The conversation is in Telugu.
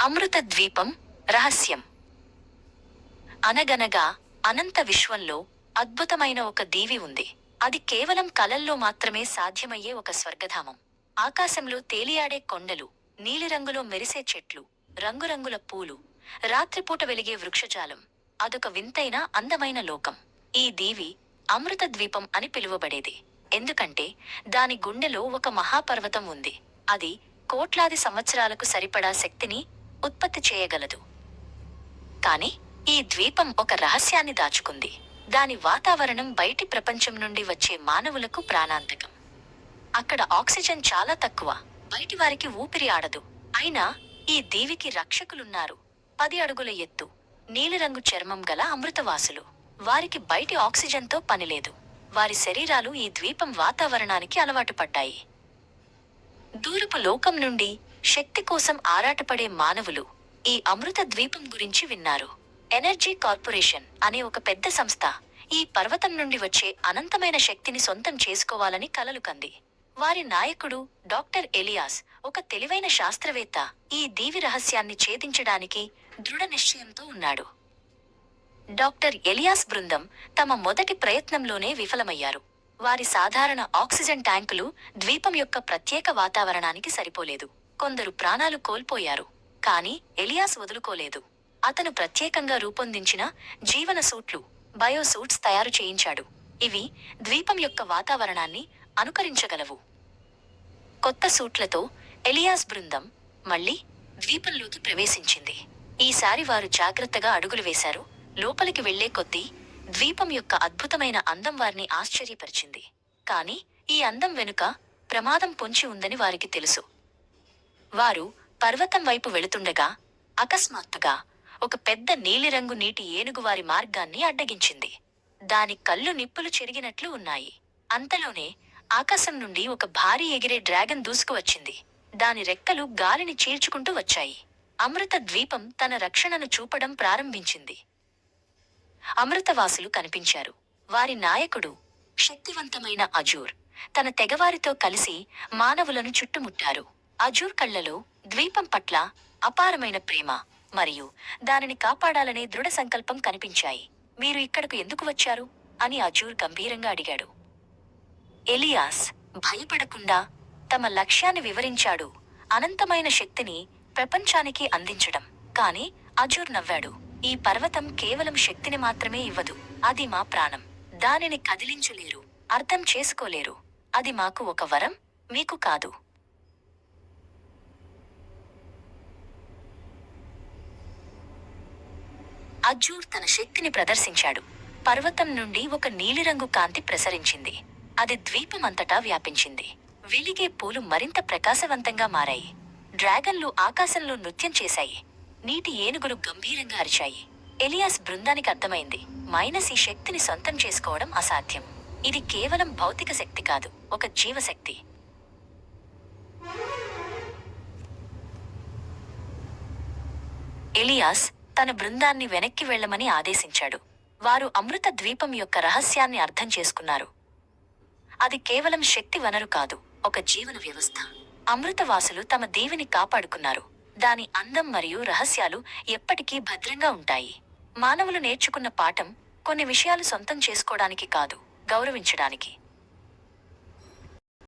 అమృత ద్వీపం రహస్యం. అనగనగా అనంత విశ్వంలో అద్భుతమైన ఒక దీవి ఉంది. అది కేవలం కలల్లో మాత్రమే సాధ్యమయ్యే ఒక స్వర్గధామం. ఆకాశంలో తేలియాడే కొండలు, నీలిరంగులో మెరిసే చెట్లు, రంగురంగుల పూలు, రాత్రిపూట వెలిగే వృక్షజాలం, అదొక వింతైన అందమైన లోకం. ఈ దీవి అమృత ద్వీపం అని పిలువబడేది. ఎందుకంటే దాని గుండెలో ఒక మహాపర్వతం ఉంది. అది కోట్లాది సంవత్సరాలకు సరిపడా శక్తిని ఉత్పత్తి చేయగలదు. కాని ఈ ద్వీపం ఒక రహస్యాన్ని దాచుకుంది. దాని వాతావరణం బయటి ప్రపంచం నుండి వచ్చే మానవులకు ప్రాణాంతకం. అక్కడ ఆక్సిజన్ చాలా తక్కువ, బయటివారికి ఊపిరి ఆడదు. అయినా ఈ దీవికి రక్షకులున్నారు. 10 అడుగుల ఎత్తు, నీలిరంగు చర్మం గల అమృతవాసులు. వారికి బయటి ఆక్సిజన్తో పనిలేదు. వారి శరీరాలు ఈ ద్వీపం వాతావరణానికి అలవాటు పడ్డాయి. దూరపు లోకం నుండి శక్తి కోసం ఆరాటపడే మానవులు ఈ అమృత ద్వీపం గురించి విన్నారు. ఎనర్జీ కార్పొరేషన్ అనే ఒక పెద్ద సంస్థ ఈ పర్వతం నుండి వచ్చే అనంతమైన శక్తిని సొంతం చేసుకోవాలని కలలు కంది. వారి నాయకుడు డాక్టర్ ఎలియాస్ ఒక తెలివైన శాస్త్రవేత్త ఈ దీవి రహస్యాన్ని ఛేదించడానికి దృఢ నిశ్చయంతో ఉన్నాడు. డాక్టర్ ఎలియాస్ బృందం తమ మొదటి ప్రయత్నంలోనే విఫలమయ్యారు. వారి సాధారణ ఆక్సిజన్ ట్యాంకులు ద్వీపం యొక్క ప్రత్యేక వాతావరణానికి సరిపోలేదు. కొందరు ప్రాణాలు కోల్పోయారు. కాని ఎలియాస్ వదులుకోలేదు. అతను ప్రత్యేకంగా రూపొందించిన జీవన సూట్లు, బయోసూట్స్ తయారు చేయించాడు. ఇవి ద్వీపం యొక్క వాతావరణాన్ని అనుకరించగలవు. కొత్త సూట్లతో ఎలియాస్ బృందం మళ్లీ ద్వీపంలోకి ప్రవేశించింది. ఈసారి వారు జాగ్రత్తగా అడుగులు వేశారు. లోపలికి వెళ్లే కొద్దీ ద్వీపం యొక్క అద్భుతమైన అందం వారిని ఆశ్చర్యపరిచింది. కాని ఈ అందం వెనుక ప్రమాదం పొంచి ఉందని వారికి తెలుసు. వారు పర్వతం వైపు వెళుతుండగా అకస్మాత్తుగా ఒక పెద్ద నీలిరంగు నీటి ఏనుగు వారి మార్గాన్ని అడ్డగించింది. దాని కళ్ళు నిప్పులు చెరిగినట్లు ఉన్నాయి. అంతలోనే ఆకాశం నుండి ఒక భారీ ఎగిరే డ్రాగన్ దూసుకువచ్చింది. దాని రెక్కలు గాలిని చీల్చుకుంటూ వచ్చాయి. అమృత ద్వీపం తన రక్షణను చూపడం ప్రారంభించింది. అమృతవాసులు కనిపించారు. వారి నాయకుడు శక్తివంతమైన అజూర్ తన తెగవారితో కలిసి మానవులను చుట్టుముట్టారు. అజూర్ కళ్లలో ద్వీపం పట్ల అపారమైన ప్రేమ మరియు దానిని కాపాడాలనే దృఢ సంకల్పం కనిపించాయి. మీరు ఇక్కడకు ఎందుకు వచ్చారు అని అజూర్ గంభీరంగా అడిగాడు. ఎలియాస్ భయపడకుండా తమ లక్ష్యాన్ని వివరించాడు. అనంతమైన శక్తిని ప్రపంచానికి అందించడం. కాని అజూర్ నవ్వాడు. ఈ పర్వతం కేవలం శక్తిని మాత్రమే ఇవ్వదు. అది మా ప్రాణం. దానిని కదిలించలేరు, అర్థం చేసుకోలేరు. అది మాకు ఒక వరం, మీకు కాదు. అజూర్ తన శక్తిని ప్రదర్శించాడు. పర్వతం నుండి ఒక నీలిరంగు కాంతి ప్రసరించింది. అది ద్వీపమంతటా వ్యాపించింది. వెలిగే పూలు మరింత ప్రకాశవంతంగా మారాయి. డ్రాగన్లు ఆకాశంలో నృత్యం చేశాయి. నీటి ఏనుగులు గంభీరంగా అరిచాయి. ఎలియాస్ బృందానికి అర్థమైంది, మైనస్ ఈ శక్తిని సొంతం చేసుకోవడం అసాధ్యం. ఇది కేవలం భౌతిక శక్తి కాదు, ఒక జీవశక్తి. ఎలియాస్ తన బృందాన్ని వెనక్కి వెళ్లమని ఆదేశించాడు. వారు అమృత ద్వీపం యొక్క రహస్యాన్ని అర్థం చేసుకున్నారు. అది కేవలం శక్తి వనరు కాదు, ఒక జీవన వ్యవస్థ. అమృతవాసులు తమ దీవిని కాపాడుకున్నారు. దాని అందం మరియు రహస్యాలు ఎప్పటికీ భద్రంగా ఉంటాయి. మానవులు నేర్చుకున్న పాఠం, కొన్ని విషయాలు సొంతం చేసుకోవడానికి కాదు, గౌరవించడానికి.